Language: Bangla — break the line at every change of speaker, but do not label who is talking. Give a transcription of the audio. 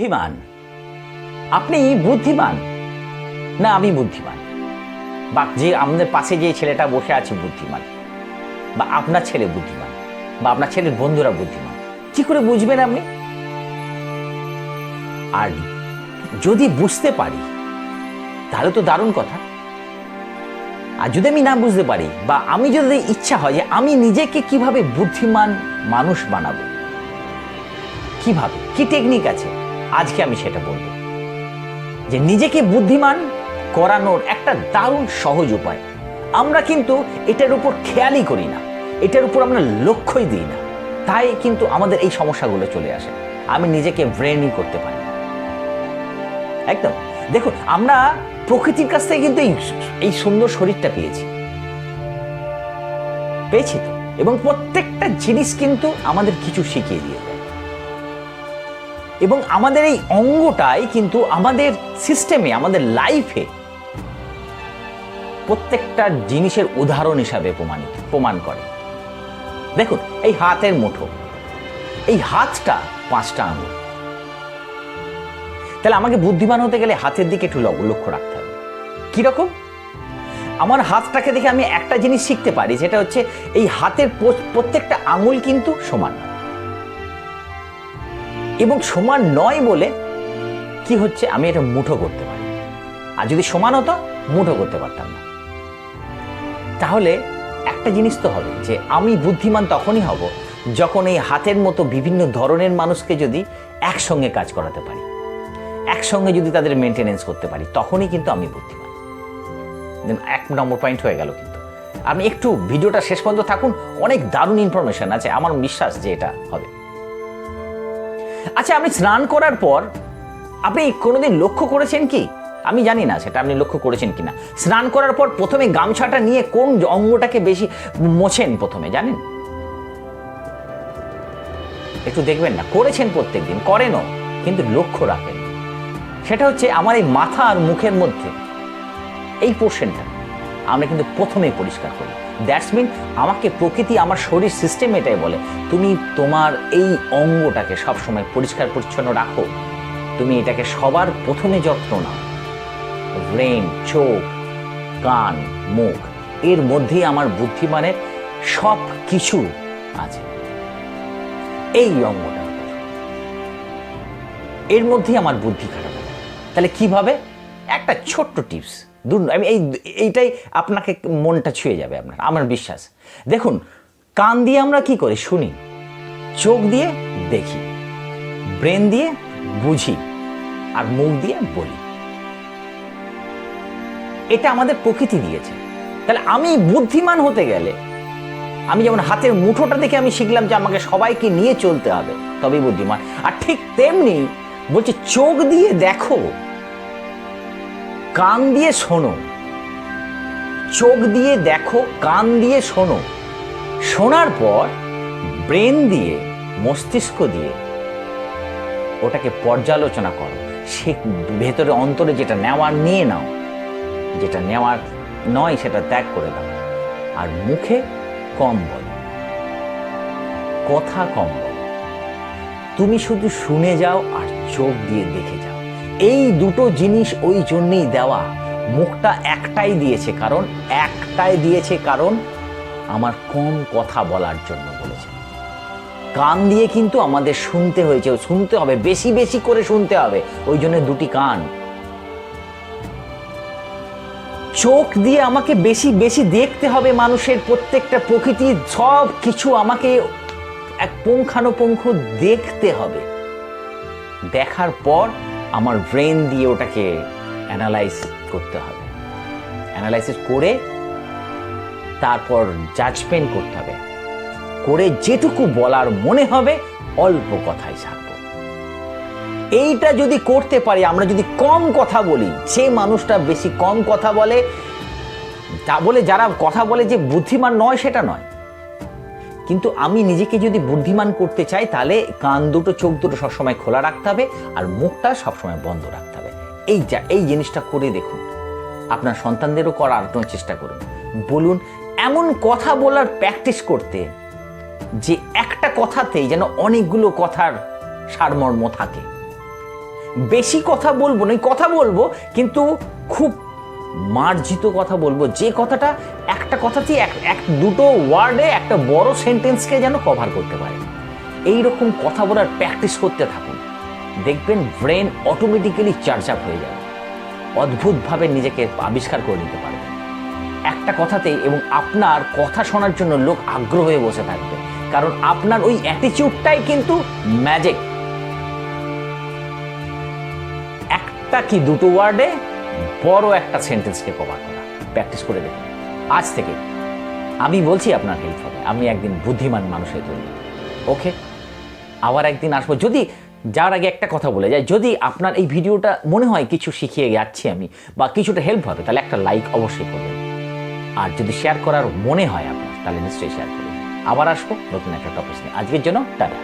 বুদ্ধিমান, আপনি বুদ্ধিমান না আমি বুদ্ধিমান, বা যে আমাদের পাশে যে ছেলেটা বসে আছে বুদ্ধিমান, বা আপনার ছেলে বুদ্ধিমান, বা আপনার ছেলের বন্ধুরা বুদ্ধিমান, কি করে বুঝবেন আপনি? আর যদি বুঝতে পারি তাহলে তো দারুণ কথা। আর যদি আমি না বুঝতে পারি, বা আমি যদি ইচ্ছা হয় যে আমি নিজেকে কিভাবে বুদ্ধিমান মানুষ বানাবো, কিভাবে, কি টেকনিক আছে, আজকে আমি সেটা বলবো। যে নিজেকে বুদ্ধিমান করানোর একটা দারুণ সহজ উপায়। আমরা কিন্তু এটার উপর খেয়ালই করি না, এটার উপর আমরা লক্ষ্যই দিই না, তাই কিন্তু আমাদের এই সমস্যাগুলো চলে আসে। আমি নিজেকে ব্রেনই করতে পারি না। একদম দেখুন, আমরা প্রকৃতির কাছ থেকে কিন্তু এই সুন্দর শরীরটা পেয়েছি তো, এবং প্রত্যেকটা জিনিস কিন্তু আমাদের কিছু শিখিয়ে দিয়ে দেয়। এবং আমাদের এই অঙ্গটাই কিন্তু আমাদের সিস্টেমে, আমাদের লাইফে প্রত্যেকটা জিনিসের উদাহরণ হিসাবে প্রমাণ করে। দেখুন, এই হাতের মুঠো, এই হাতটা 5টা আঙুল। তাহলে আমাকে বুদ্ধিমান হতে গেলে হাতের দিকে একটু লক্ষ্য রাখতে হবে। কিরকম? আমার হাতটাকে দেখে আমি একটা জিনিস শিখতে পারি, যেটা হচ্ছে এই হাতের প্রত্যেকটা আঙুল কিন্তু সমান, এবং সমান নয় বলে কি হচ্ছে, আমি এটা মুঠো করতে পারি। আর যদি সমান হতো, মুঠো করতে পারতাম না। তাহলে একটা জিনিস তো হবে যে আমি বুদ্ধিমান তখনই হব যখন এই হাতের মতো বিভিন্ন ধরনের মানুষকে যদি একসঙ্গে কাজ করাতে পারি, একসঙ্গে যদি তাদের মেনটেনেন্স করতে পারি, তখনই কিন্তু আমি বুদ্ধিমান। 1 নম্বর পয়েন্ট হয়ে গেল। কিন্তু আপনি একটু ভিডিওটা শেষ পর্যন্ত থাকুন, অনেক দারুণ ইনফরমেশন আছে, আমার বিশ্বাস যে এটা হবে। আচ্ছা, আপনি স্নান করার পর আপনি কোনোদিন লক্ষ্য করেছেন কি, আমি জানি না সেটা আপনি লক্ষ্য করেছেন কিনা, স্নান করার পর প্রথমে গামছাটা নিয়ে কোন অঙ্গটাকে বেশি মোছেন প্রথমে, জানেন? একটু দেখবেন না, করেছেন প্রত্যেকদিন, করেনও, কিন্তু লক্ষ্য রাখেন। সেটা হচ্ছে আমার এই মাথা আর মুখের মধ্যে এই পোর্শনটা আমরা কিন্তু প্রথমেই পরিষ্কার করি। দ্যাটস মিন আমাকে প্রকৃতি, আমার শরীর সিস্টেম এটাই বলে, তুমি তোমার এই অঙ্গটাকে সবসময় পরিষ্কার পরিচ্ছন্ন রাখো, তুমি এটাকে সবার প্রথমে যত্ন নাও। ব্রেন, চোখ, কান, মুখ, এর মধ্যেই আমার বুদ্ধিমানের সব কিছু আছে। এই অঙ্গটা, এর মধ্যেই আমার বুদ্ধি খাটানো। তাহলে কিভাবে? একটা ছোট্ট টিপস, আমি এইটাই আপনাকে মনটা ছুঁয়ে যাবে আপনার, আমার বিশ্বাস। দেখুন, কান দিয়ে আমরা কি করি? শুনি, চোখ দিয়ে দেখি, ব্রেন দিয়ে বুঝি, আর মুখ দিয়ে বলি। এটা আমাদের প্রকৃতি দিয়েছে। তাহলে আমি বুদ্ধিমান হতে গেলে, আমি যেমন হাতের মুঠোটা দেখে আমি শিখলাম যে আমাকে সবাইকে নিয়ে চলতে হবে, তবেই বুদ্ধিমান। আর ঠিক তেমনি বলছে, চোখ দিয়ে দেখো, কান দিয়ে শোনো, চোখ দিয়ে দেখো, কান দিয়ে শোনো, শোনার পর ব্রেন দিয়ে, মস্তিষ্ক দিয়ে ওটাকে পর্যালোচনা করো, সে ভেতরে অন্তরে যেটা নেওয়ার নিয়ে নাও, যেটা নেওয়ার নয় সেটা ত্যাগ করে দাও। আর মুখে কম বলো, কথা কম বলো, তুমি শুধু শুনে যাও আর চোখ দিয়ে দেখে যাও। এই দুটো জিনিস ওই জন্যই দেওয়া। মুখটা একটাই দিয়েছে কারণ আমার কম কথা বলার জন্য বলেছে। কান দিয়ে কিন্তু আমাদের শুনতে হবে, বেশি বেশি করে শুনতে হবে, ওই জন্য 2টি কান। চোখ দিয়ে আমাকে বেশি বেশি দেখতে হবে, মানুষের প্রত্যেকটা প্রকৃতির সব কিছু আমাকে এক পুঙ্খানুপুঙ্খ দেখতে হবে। দেখার পর আমার ব্রেন দিয়ে ওটাকে অ্যানালাইজ করতে হবে, অ্যানালাইসিস করে তারপর জাজমেন্ট করতে হবে, করে যেটুকু বলার মনে হবে অল্প কথাই ছাড়বো। এইটা যদি করতে পারি, আমরা যদি কম কথা বলি, যে মানুষটা বেশি কম কথা বলে, তা বলে যারা কথা বলে যে বুদ্ধিমান নয় সেটা নয়, কিন্তু আমি নিজেকে যদি বুদ্ধিমান করতে চাই, তাহলে কান দুটো, চোখ দুটো সবসময় খোলা রাখতে হবে, আর মুখটা সবসময় বন্ধ রাখতে হবে। এই জিনিসটা করে দেখুন, আপনার সন্তানদেরও করার চেষ্টা করুন। বলুন, এমন কথা বলার প্র্যাকটিস করতে যে একটা কথাতেই যেন অনেকগুলো কথার সারমর্ম থাকে। বেশি কথা বলবো না, কথা বলবো কিন্তু খুব মার্জিত কথা বলবো, যে কথাটা একটা কথাতেই এক দুটো ওয়ার্ডে একটা বড় সেন্টেন্সকে যেন কভার করতে পারে। এইরকম কথা বলার প্র্যাকটিস করতে থাকুন, দেখবেন ব্রেন অটোমেটিক্যালি চার্জ আপ হয়ে যাবে, অদ্ভুতভাবে নিজেকে আবিষ্কার করে নিতে পারবেন একটা কথাতেই, এবং আপনার কথা শোনার জন্য লোক আগ্রহ হয়ে বসে থাকবে, কারণ আপনার ওই অ্যাটিটিউডটাই কিন্তু ম্যাজিক। একটা কি দুটো ওয়ার্ডে বড় একটা সেন্টেন্সকে কভার করা, প্র্যাকটিস করে দেখুন আজ থেকে। আমি বলছি আপনার হেল্প হবে, আমি একদিন বুদ্ধিমান মানুষ হয়ে তুলব। ওকে, আবার একদিন আসবো। যদি যাওয়ার আগে একটা কথা বলে যাই, যদি আপনার এই ভিডিওটা মনে হয় কিছু শিখিয়ে যাচ্ছি আমি বা কিছুটা হেল্প হবে, তাহলে একটা লাইক অবশ্যই করবেন, আর যদি শেয়ার করার মনে হয় আপনার তাহলে নিশ্চয়ই শেয়ার করবেন। আবার আসবো নতুন একটা টপিক নিয়ে। আজকের জন্য টাটা।